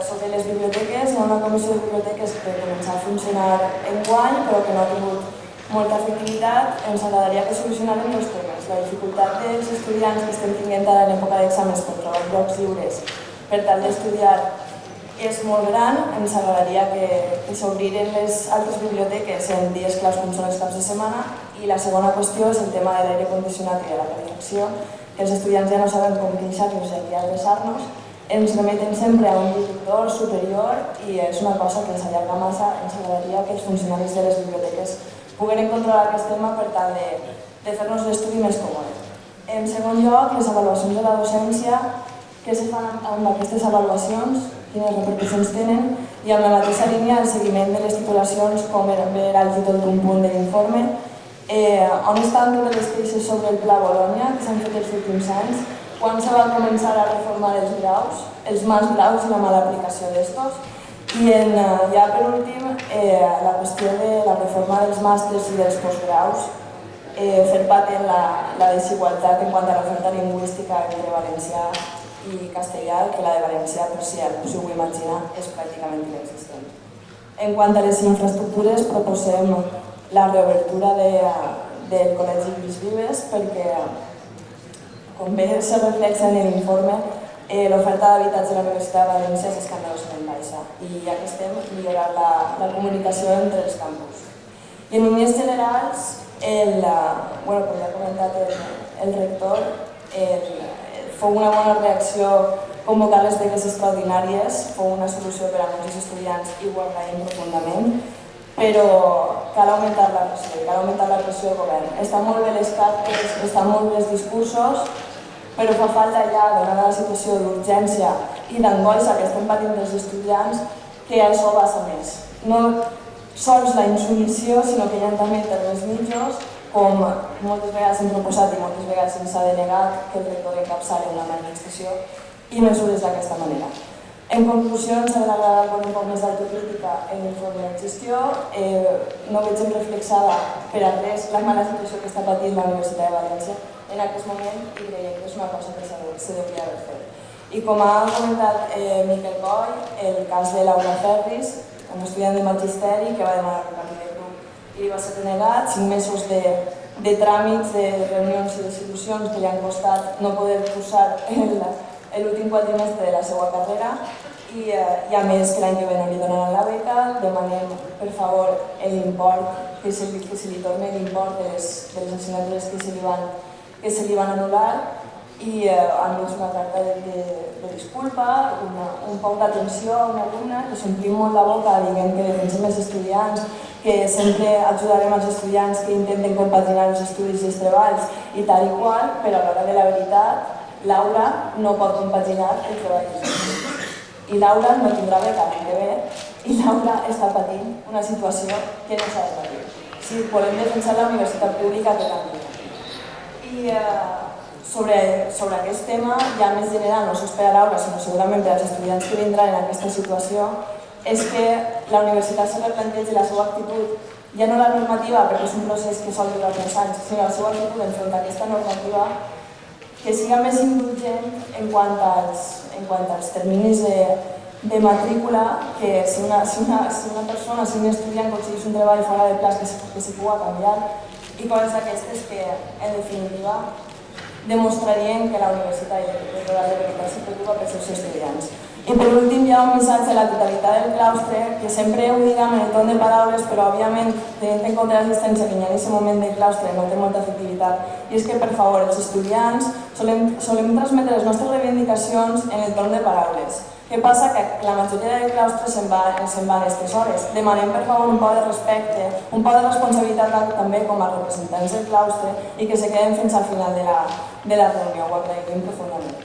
sobre les biblioteques. Hi ha una comissió de biblioteques que comença a funcionar enguany, però que no ha tingut molta efectivitat. Ens agradaria que solucionaren dos temes. La dificultat dels estudiants que estem tinguent ara en l'època d'exàmens per trobar llocs lliures per tal d'estudiar és molt gran. Ens agradaria que s'obriren les altres biblioteques en dies claus com són els caps de setmana. I la segona qüestió és el tema de l'aire condicionat i de la calefacció, que els estudiants ja no saben com queixar-nos i a adreçar-nos. Ens remeten sempre a un director superior i és una cosa que s'allarga massa. Ens agradaria que els funcionaris de les biblioteques pogueren controlar aquest tema per tal de fer-nos l'estudi més còmode. En segon lloc, les avaluacions de la docència, què se fan amb aquestes avaluacions, quines repercussions tenen, i amb la mateixa línia el seguiment de les titulacions, com era el títol d'un punt de l'informe, on estan totes les queixes sobre el Pla Bologna que s'han fet els últims anys, quan se va començar a reformar els graus, els mals graus i la mala aplicació d'estos, i ja per últim la qüestió de la reforma dels màsters i dels postgraus, fer patent la desigualtat en quant a l'oferta lingüística entre valencià i castellà, que la de valencià, per si algú s'ho imagina, és pràcticament inexistent. En quant a les infraestructures, proposem la reobertura del Col·legi Lluís Vives perquè, com bé se reflexa en l'informe, l'oferta d'habitatge de la Universitat de València és escandalosament baixa i ja que estem, millorar la comunicació entre els campus. I en línies generals, com ja ha comentat el rector, fou una bona reacció convocar les beques extraordinàries, fou una solució per a molts estudiants i ho agraïm profundament, però cal augmentar la pressió del govern. Estan molt bé les cartes, estan molt bé els discursos, però fa falta ja, donada la situació d'urgència i d'angoixa que estem patint els estudiants, que això passa més. No sols la insubmissió, sinó que hi ha també termes mitjos, com moltes vegades hem proposat i moltes vegades ens ha denegat que el rector encapçali una manifestació i mesures d'aquesta manera. En conclusió, ens haurà agradat veure un poc més d'autocrítica en l'informe de gestió. No veig reflexada per a res la mala situació que està patint la Universitat de València en aquest moment i creiem que és una cosa que s'hauria d'haver fet. I com ha comentat Miquel Coll, el cas de Laura Ferris, una estudiant de magisteri que va demanar un canvi de grup i li va ser denegat, 5 mesos de tràmits, de reunions i desil·lusions que li han costat no poder cursar l'últim quadrimestre de la seva carrera i a més que l'any que ve no li donaran la beca. Demanem per favor l'import, que se li torni l'import de les assignatures que se li van anul·lar i almenys una carta de disculpa, un poc d'atenció a una alumna, que s'omplim molt la boca dient que defensem els estudiants, que sempre ajudarem els estudiants que intenten compaginar els estudis i els treballs i tal i qual, però a l'hora de la veritat Laura no pot compaginar el treball dels estudis. I Laura no tindrà beca l'any que ve i Laura està patint una situació que no s'ha de patir. Si volem defensar la universitat pública que canvia. I sobre aquest tema, ja més general, no sols per a Laura, sinó segurament per als estudiants que vindran en aquesta situació, és que la universitat se replantegi la seva actitud, ja no la normativa, perquè és un procés que sol durar 3 anys, sinó la seva actitud enfront a aquesta normativa, que siga més indulgent en quant als terminis de matrícula, que si una persona, si un estudiant aconsegueix un treball fora de plaç que se pugui canviar, i coses d'aquestes que, en definitiva, demostrarien que la universitat i el rectorat de veritat se preocupa pels seus estudiants. I per últim hi ha un missatge a la totalitat del claustre, que sempre ho diguem en el torn de paraules, però òbviament tenint en compte l'assistència que hi ha en aquest moment del claustre no té molta efectivitat, i és que per favor els estudiants solem transmetre les nostres reivindicacions en el torn de paraules. Què passa? Que la majoria del claustre se'n va a aquestes hores. Demanem per favor un poc de respecte, un poc de responsabilitat també com a representants del claustre i que se queden fins al final de la reunió. Ho agraïm profundament.